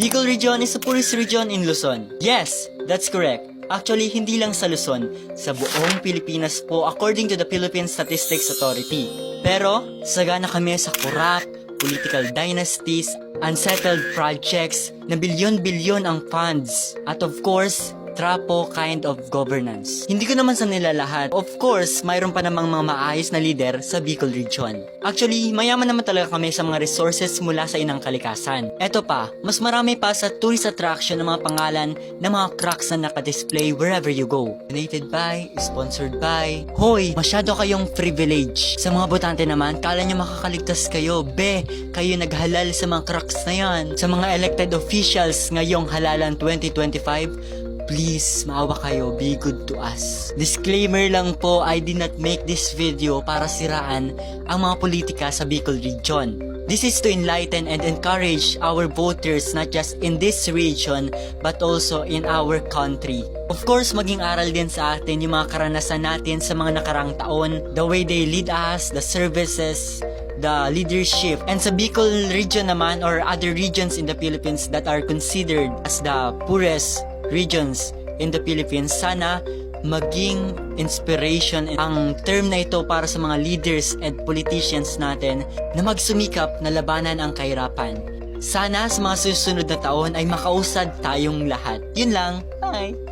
Bicol region is the poorest region in Luzon. Yes, that's correct. Actually, hindi lang sa Luzon, sa buong Pilipinas po according to the Philippine Statistics Authority. Pero, sagana kami sa corrupt, political dynasties, unsettled projects, na bilyon-bilyon ang funds. At of course, trapo kind of governance. Hindi ko naman sa nila lahat. Of course, mayroon pa namang mga maayos na leader sa Bicol region. Actually, mayaman naman talaga kami sa mga resources mula sa inang kalikasan. Eto pa, mas marami pa sa tourist attraction ng mga pangalan ng mga cracks na nakadisplay wherever you go. Donated by, sponsored by. Hoy, masyado kayong privilege. Sa mga botante naman, kala nyo makakaligtas kayo. Kayo naghalal sa mga cracks na yan. Sa mga elected officials ngayong halalan 2025, please, maawa kayo, be good to us. Disclaimer lang po, I did not make this video para siraan ang mga politika sa Bicol region. This is to enlighten and encourage our voters not just in this region but also in our country. Of course, maging aral din sa atin yung mga karanasan natin sa mga nakarang taon, the way they lead us, the services, the leadership. And sa Bicol region naman or other regions in the Philippines that are considered as the poorest regions in the Philippines, sana maging inspiration ang term na ito para sa mga leaders and politicians natin na magsumikap na labanan ang kahirapan. Sana sa mga susunod na taon ay makausad tayong lahat. Yun lang. Bye!